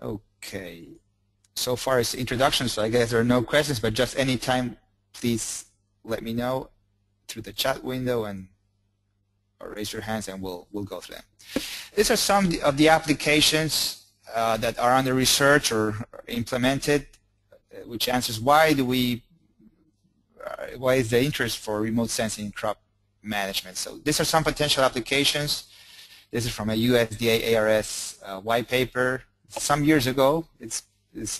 Okay. So far it's introduction, so I guess there are no questions, but just any time, please let me know through the chat window or raise your hands and we'll go through them. These are some of the applications that are under research or implemented, which answers why is the interest for remote sensing in crop management. So these are some potential applications. This is from a USDA ARS white paper some years ago. It's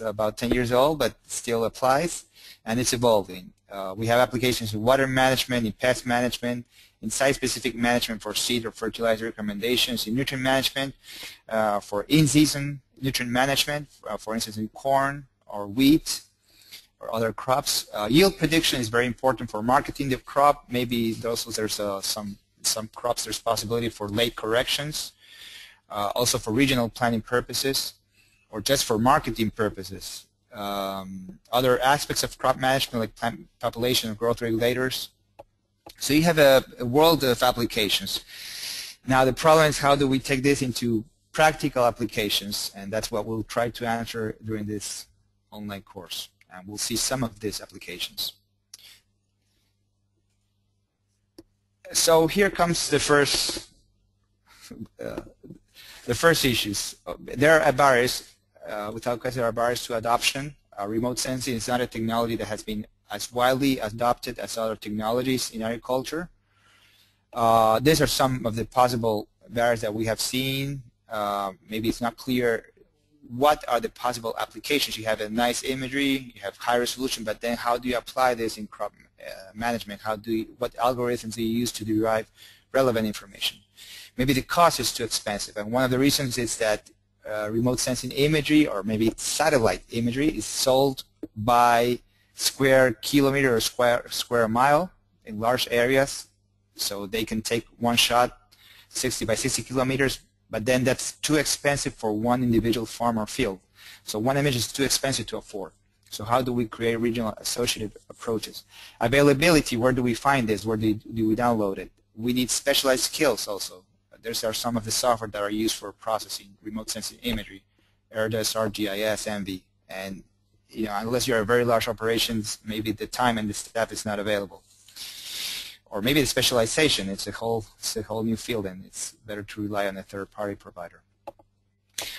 about 10 years old, but still applies, and it's evolving. We have applications in water management, in pest management, in site-specific management for seed or fertilizer recommendations, in nutrient management, for in-season nutrient management, for instance in corn or wheat or other crops. Yield prediction is very important for marketing the crop. Maybe there's some crops there's possibility for late corrections, also for regional planning purposes, or just for marketing purposes. Other aspects of crop management like plant population and growth regulators. So you have a world of applications. Now the problem is, how do we take this into practical applications? And that's what we'll try to answer during this online course. And we'll see some of these applications. So here comes the first issues. There are barriers. Without question, there are barriers to adoption. Remote sensing is not a technology that has been as widely adopted as other technologies in agriculture. These are some of the possible barriers that we have seen. Maybe it's not clear what are the possible applications. You have a nice imagery, you have high resolution, but then how do you apply this in crop management? What algorithms do you use to derive relevant information? Maybe the cost is too expensive, and one of the reasons is that remote sensing imagery, or maybe satellite imagery, is sold by square kilometer or square mile in large areas. So they can take one shot 60 by 60 kilometers, but then that's too expensive for one individual farm or field. So one image is too expensive to afford. So how do we create regional associative approaches? Availability, where do we find this? Where do we download it? We need specialized skills also. These are some of the software that are used for processing remote sensing imagery, ERDAS, ArcGIS, ENVI, and unless you're a very large operations, maybe the time and the staff is not available. Or maybe the specialization, it's a whole new field, and it's better to rely on a third-party provider.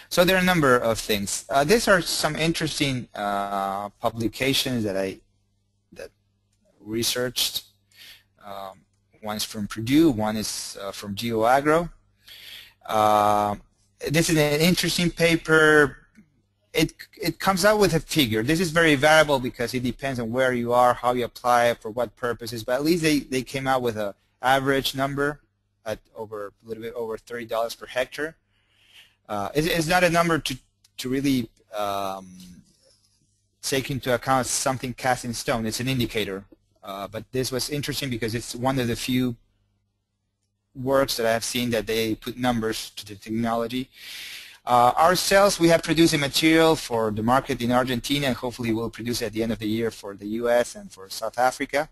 So there are a number of things. These are some interesting publications that researched. One is from Purdue, one is from GeoAgro. This is an interesting paper. It comes out with a figure. This is very variable because it depends on where you are, how you apply it, for what purposes, but at least they came out with an average number at a little bit over $30 per hectare. It's not a number to really take into account something cast in stone. It's an indicator. But this was interesting because it's one of the few works that I have seen that they put numbers to the technology. Ourselves, we have produced a material for the market in Argentina, and hopefully we'll produce it at the end of the year for the US and for South Africa,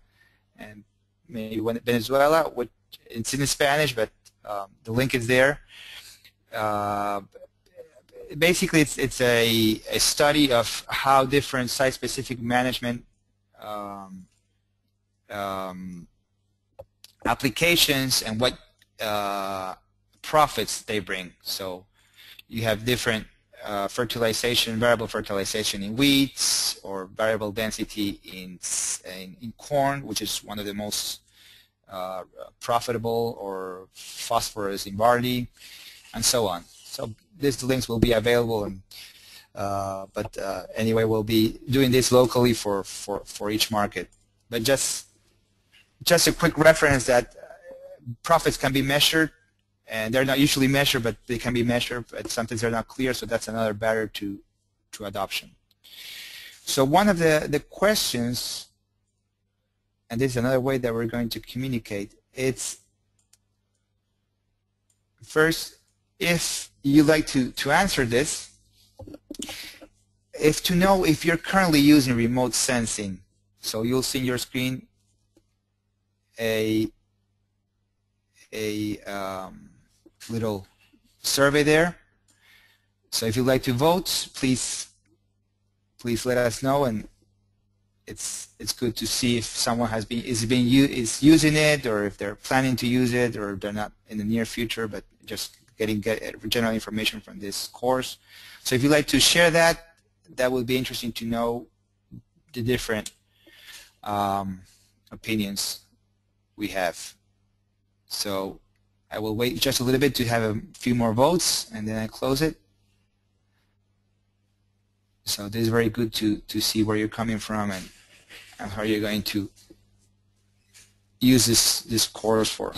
and maybe Venezuela. It's in Spanish, but the link is there. Basically, it's a study of how different site-specific management applications and what profits they bring. So you have different variable fertilization in wheat, or variable density in corn, which is one of the most profitable, or phosphorus in barley, and so on. So these links will be available, and but anyway, we'll be doing this locally for each market. But just a quick reference that profits can be measured, and they're not usually measured, but they can be measured, but sometimes they're not clear, so that's another barrier to adoption. So one of the questions, and this is another way that we're going to communicate, it's first, if you like to answer this, if to know if you're currently using remote sensing. So you'll see on your screen a little survey there. So if you'd like to vote, please let us know, and it's good to see if someone is using it, or if they're planning to use it, or they're not in the near future, but just get general information from this course. So if you'd like to share that, that would be interesting to know the different opinions we have. So I will wait just a little bit to have a few more votes, and then I close it. So this is very good to see where you're coming from and how you're going to use this course for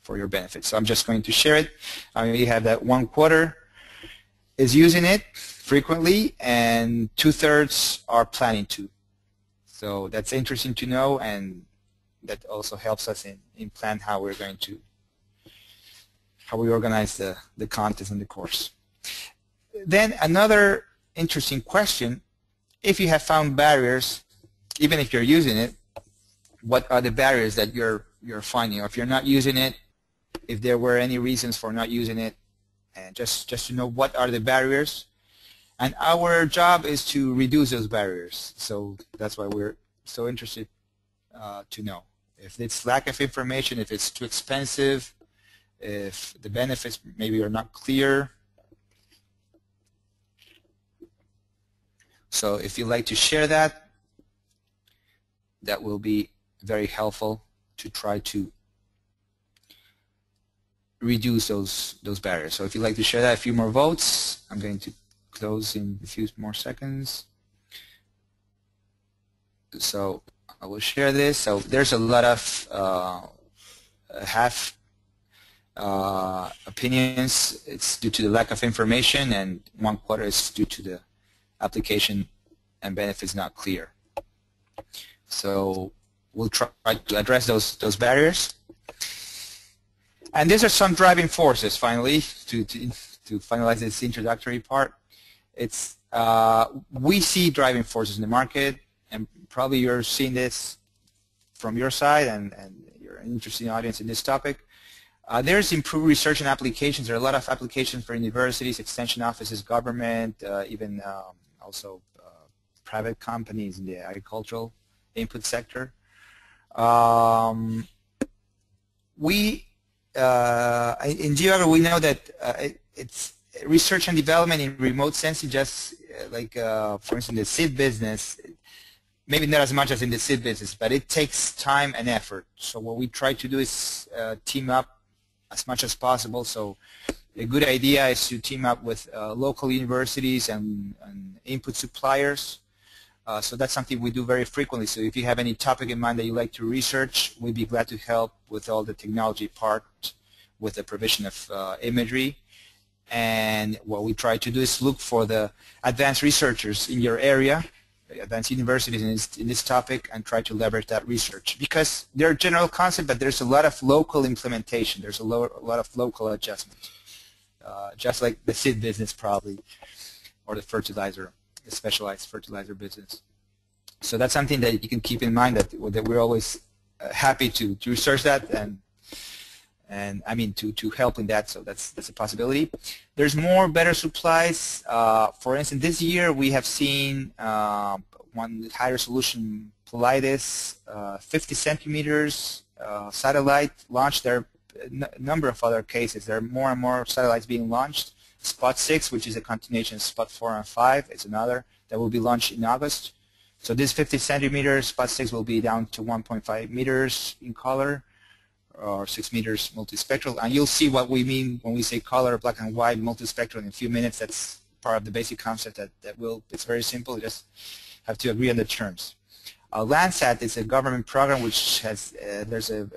your benefit. So I'm just going to share it. You have that 1/4 is using it frequently, and 2/3 are planning to. So that's interesting to know, and that also helps us in plan how we organize the content in the course. Then another interesting question: if you have found barriers, even if you're using it, what are the barriers that you're finding? Or if you're not using it, if there were any reasons for not using it, and just to know what are the barriers. And our job is to reduce those barriers. So that's why we're so interested to know. If it's lack of information, if it's too expensive, if the benefits maybe are not clear. So if you'd like to share that, that will be very helpful to try to reduce those barriers. So if you'd like to share that, a few more votes. I'm going to close in a few more seconds. So I will share this. So there's a lot of opinions. It's due to the lack of information, and 1/4 is due to the application and benefits not clear. So we'll try to address those barriers. And these are some driving forces, finally, to finalize this introductory part. It's we see driving forces in the market, and probably you're seeing this from your side, and you're an interesting audience in this topic. There's improved research and applications. There are a lot of applications for universities, extension offices, government, even also private companies in the agricultural input sector. In GeoAgro, we know that it's research and development in remote sensing, just like, for instance, the seed business, maybe not as much as in the seed business, but it takes time and effort. So what we try to do is team up as much as possible. So a good idea is to team up with local universities and input suppliers. So that's something we do very frequently. So if you have any topic in mind that you'd like to research, we'd be glad to help with all the technology part, with the provision of imagery. And what we try to do is look for the advanced researchers in your area, advanced universities in this topic, and try to leverage that research. Because they're general concept, but there's a lot of local implementation. There's a lot of local adjustments, just like the seed business probably, or the fertilizer, the specialized fertilizer business. So that's something that you can keep in mind, that we're always happy to research that, and I mean to help in that. So that's a possibility. There's more better supplies. For instance, this year we have seen one high resolution Polaris 50 centimeters satellite launched. There are a number of other cases. There are more and more satellites being launched. Spot 6, which is a continuation of Spot 4 and 5, is another that will be launched in August. So this 50 centimeters, Spot 6 will be down to 1.5 meters in color, or 6 meters multispectral. And you'll see what we mean when we say color, black and white, multispectral in a few minutes. that's part of the basic concept it's very simple. You just have to agree on the terms. Landsat is a government program which has, there's a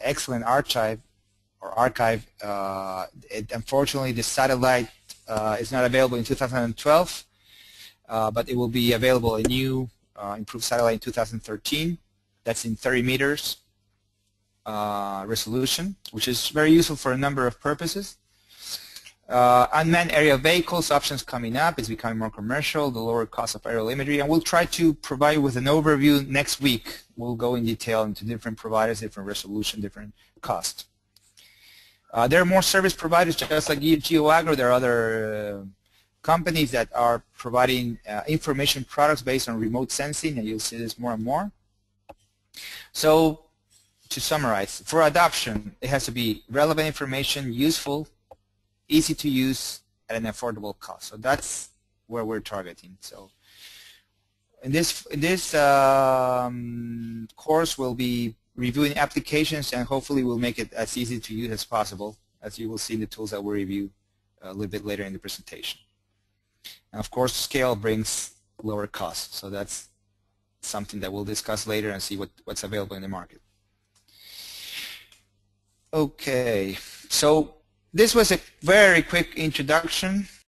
excellent archive. Unfortunately, the satellite is not available in 2012, but it will be available, a new improved satellite in 2013. That's in 30 meters resolution, which is very useful for a number of purposes. Unmanned aerial vehicles, options coming up. It's becoming more commercial, the lower cost of aerial imagery, and we'll try to provide you with an overview next week. We'll go in detail into different providers, different resolution, different cost. There are more service providers, just like GeoAgro. There are other companies that are providing information products based on remote sensing, and you'll see this more and more. So to summarize, for adoption, it has to be relevant information, useful, easy to use, at an affordable cost. So that's where we're targeting. So in this course, we'll be reviewing applications, and hopefully we'll make it as easy to use as possible, as you will see in the tools that we'll review a little bit later in the presentation. And of course, scale brings lower costs, so that's something that we'll discuss later and see what's available in the market. Okay, so this was a very quick introduction